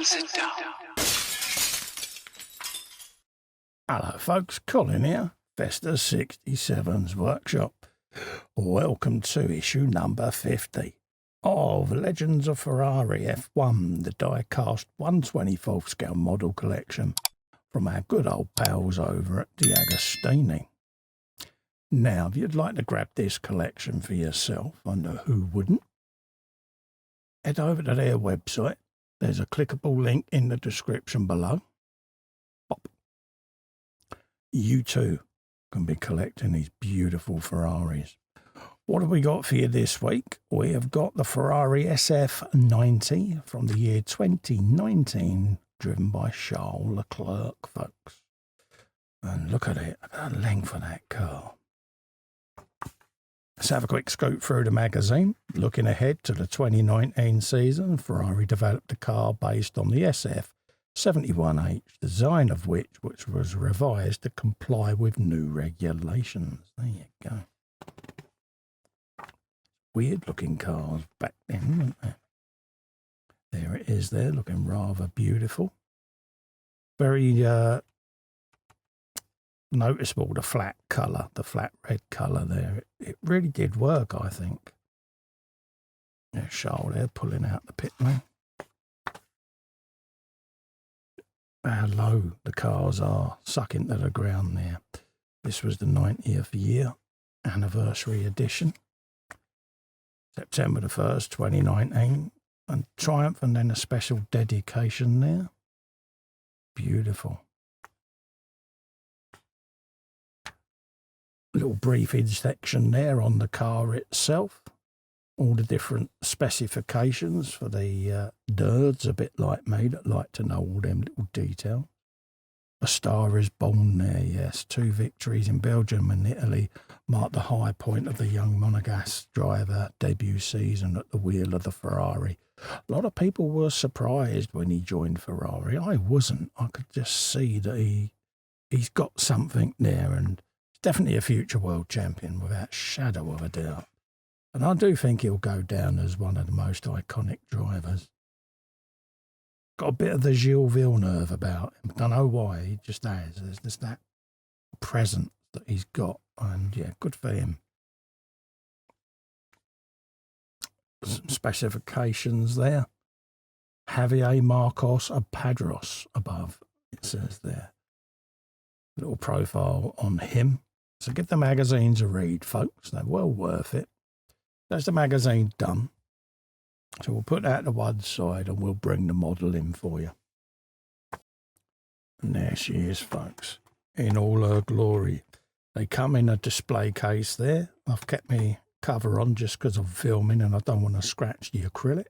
sit down. Hello folks, Colin here, Festa 67's workshop. Welcome to issue number 50 of Legends of Ferrari F1, the die-cast 1/24 scale model collection from our good old pals over at DeAgostini. Now, if you'd like to grab this collection for yourself, I know who wouldn't, head over to their website. There's a clickable link in the description below. Pop. You too can be collecting these beautiful Ferraris. What have we got for you this week? We have got the Ferrari SF90 from the year 2019, driven by Charles Leclerc, folks. And look at it, look at the length of that car. Let's have a quick scoot through the magazine. Looking ahead to the 2019 season, Ferrari developed a car based on the SF91H, design of which was revised to comply with new regulations. There you go. Weird looking cars back then, weren't they? There it is there, looking rather beautiful. Very noticeable, the flat colour, the flat red colour there. It really did work, I think. There's Charles there pulling out the pit lane. How low the cars are, sucking to the ground there. This was the 90th year anniversary edition. September the 1st, 2019. And Triumph, and then a special dedication there. Beautiful. Little briefing section there on the car itself. All the different specifications for the nerds, a bit like me, that like to know all them little details. A star is born there, yes. 2 victories in Belgium and Italy marked the high point of the young Monegasque driver debut season at the wheel of the Ferrari. A lot of people were surprised when he joined Ferrari. I wasn't. I could just see that he's got something there, and definitely a future world champion without a shadow of a doubt. And I do think he'll go down as one of the most iconic drivers. Got a bit of the Gilles Villeneuve about him. Don't know why, he just has. There's just that presence that he's got. And yeah, good for him. Some specifications there. Javier Marcos Padros above, it says there. Little profile on him. So give the magazines a read, folks. They're well worth it. That's the magazine done. So we'll put that to one side and we'll bring the model in for you. And there she is, folks, in all her glory. They come in a display case there. I've kept my cover on just because I'm filming and I don't want to scratch the acrylic.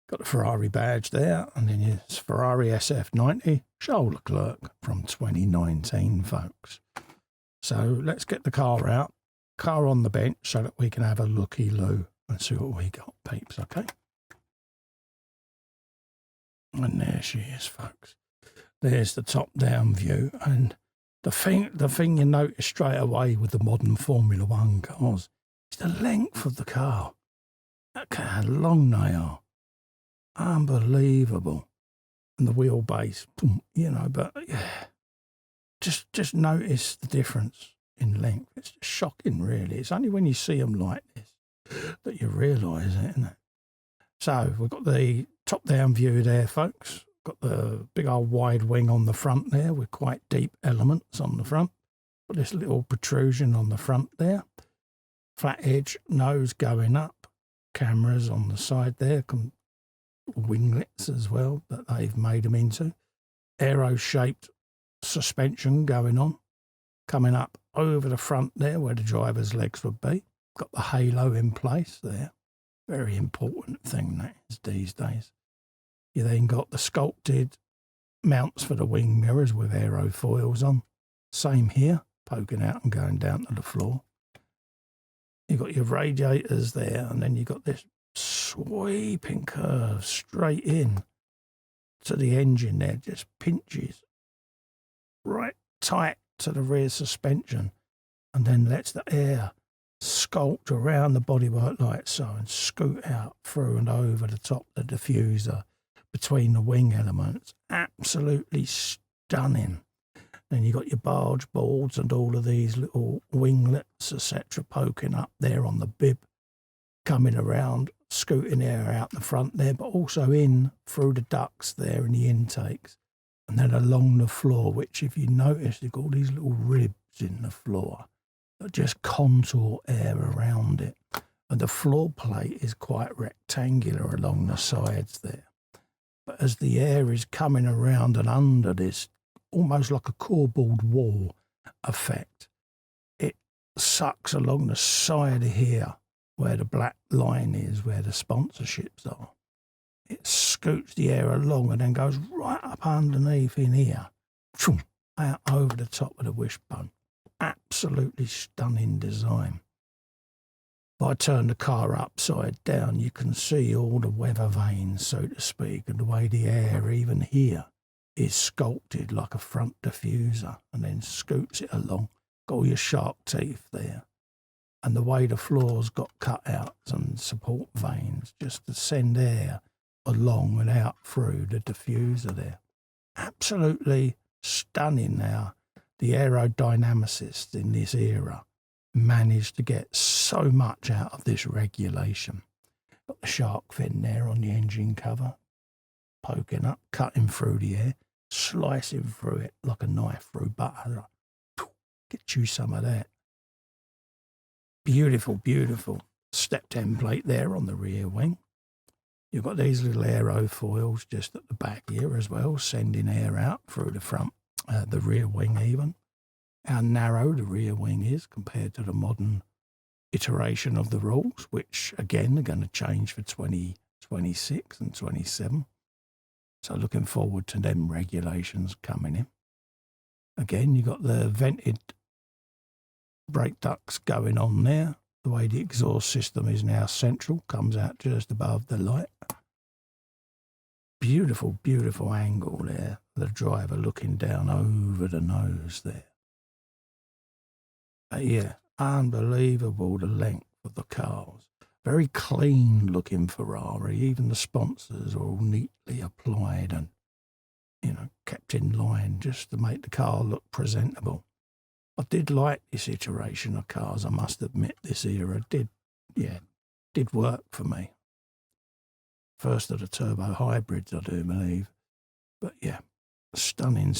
Got the Ferrari badge there, and then it's Ferrari SF90, Charles Leclerc from 2019, folks. So let's get the car out, car on the bench, so that we can have a looky-loo and see what we got, peeps, okay? And there she is, folks. There's the top-down view, and the thing you notice straight away with the modern Formula One cars is the length of the car. Look at how long they are. Unbelievable. And the wheelbase, you know, but yeah, just notice the difference in length. It's just shocking, really. It's only when you see them like this that you realise it, isn't it? So we've got the top-down view there, folks. Got the big old wide wing on the front there with quite deep elements on the front. Got this little protrusion on the front there. Flat edge nose going up. Cameras on the side there. Winglets as well that they've made them into. Aero-shaped suspension going on. Coming up over the front there where the driver's legs would be. Got the halo in place there. Very important thing that is these days. You then got the sculpted mounts for the wing mirrors with aerofoils on. Same here, poking out and going down to the floor. You've got your radiators there, and then you've got this sweeping curve straight in to the engine there. Just pinches right tight to the rear suspension, and then lets the air sculpt around the bodywork like so and scoot out through and over the top of the diffuser. between the wing elements. Absolutely stunning. Then you got your barge boards and all of these little winglets, etc., poking up there on the bib, coming around, scooting air out the front there, but also in through the ducts there in the intakes. And then along the floor, which if you notice, you've got all these little ribs in the floor that just contour air around it. And the floor plate is quite rectangular along the sides there. But as the air is coming around and under this, almost like a coreboard wall effect, it sucks along the side of here where the black line is, where the sponsorships are. It scoots the air along and then goes right up underneath in here, out over the top of the wishbone. Absolutely stunning design. If I turn the car upside down, you can see all the weather vanes, so to speak, and the way the air, even here, is sculpted like a front diffuser and then scoots it along. Got all your shark teeth there. And the way the floor's got cutouts and support vanes just to send air along and out through the diffuser there. Absolutely stunning now. The aerodynamicists in this era managed to get so much out of this regulation. Got the shark fin there on the engine cover, poking up, cutting through the air, slicing through it like a knife through butter. Get you some of that. Beautiful, beautiful step template there on the rear wing. You've got these little aerofoils just at the back here as well, sending air out through the front, the rear wing even. How narrow the rear wing is compared to the modern iteration of the rules, which again are going to change for 2026 and 27. So looking forward to them regulations coming in. Again, you've got the vented brake ducts going on there. The way the exhaust system is now central, comes out just above the light. Beautiful, beautiful angle there. The driver looking down over the nose there. Yeah, unbelievable the length of the cars. Very clean looking Ferrari. Even the sponsors are all neatly applied and, kept in line just to make the car look presentable. I did like this iteration of cars, I must admit. This era did work for me. First of the turbo hybrids, I do believe. But yeah, stunning.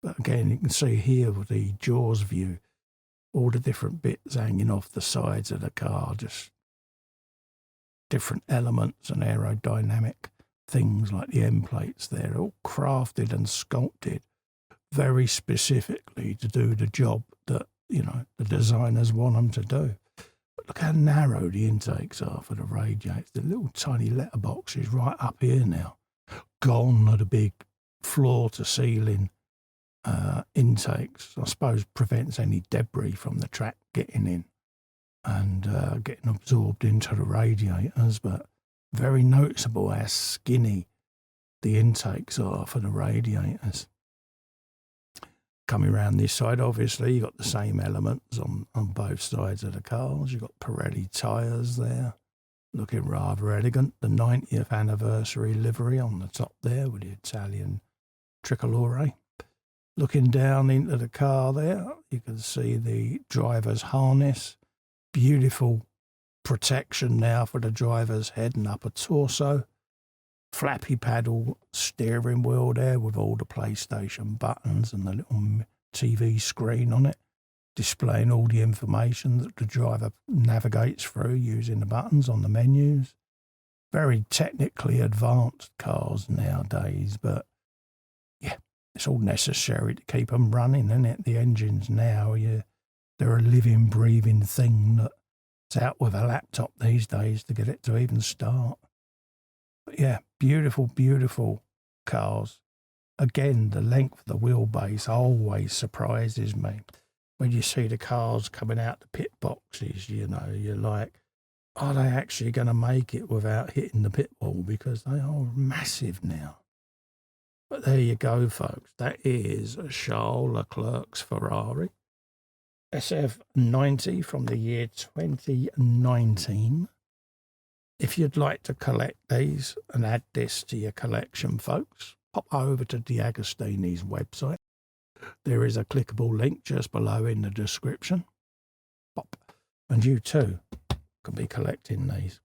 But again, you can see here with the Jaws view, all the different bits hanging off the sides of the car, just different elements and aerodynamic things like the end plates there, all crafted and sculpted very specifically to do the job that, the designers want them to do. But look how narrow the intakes are for the radiators. The little tiny letterboxes right up here now. Gone are the big floor-to-ceiling intakes. I suppose prevents any debris from the track getting in and getting absorbed into the radiators. But very noticeable how skinny the intakes are for the radiators. Coming around this side, obviously, you've got the same elements on both sides of the cars. You've got Pirelli tyres there, looking rather elegant. The 90th anniversary livery on the top there with the Italian tricolore. Looking down into the car there, you can see the driver's harness. Beautiful protection now for the driver's head and upper torso. Flappy paddle steering wheel there with all the PlayStation buttons and the little TV screen on it, displaying all the information that the driver navigates through using the buttons on the menus. Very technically advanced cars nowadays, but yeah, it's all necessary to keep them running, isn't it? The engines now, they're a living, breathing thing that's out with a laptop these days to get it to even start. But yeah, beautiful, beautiful cars. Again, the length of the wheelbase always surprises me. When you see the cars coming out the pit boxes, you're like, are they actually going to make it without hitting the pit wall? Because they are massive now. But there you go, folks. That is Charles Leclerc's Ferrari SF90 from the year 2019. If you'd like to collect these and add this to your collection, folks, pop over to DeAgostini's website. There is a clickable link just below in the description. Pop, and you too can be collecting these.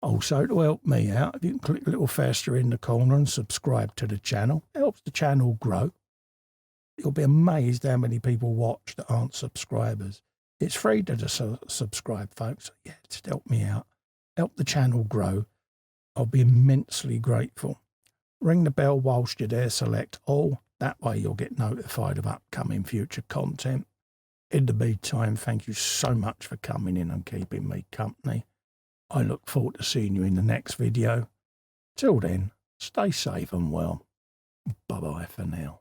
Also, to help me out, if you can click a little faster in the corner and subscribe to the channel, it helps the channel grow. You'll be amazed how many people watch that aren't subscribers. It's free to subscribe, folks. Yeah, just help me out. Help the channel grow. I'll be immensely grateful. Ring the bell whilst you're there, select all. That way you'll get notified of upcoming future content. In the meantime, thank you so much for coming in and keeping me company. I look forward to seeing you in the next video. Till then, stay safe and well. Bye-bye for now.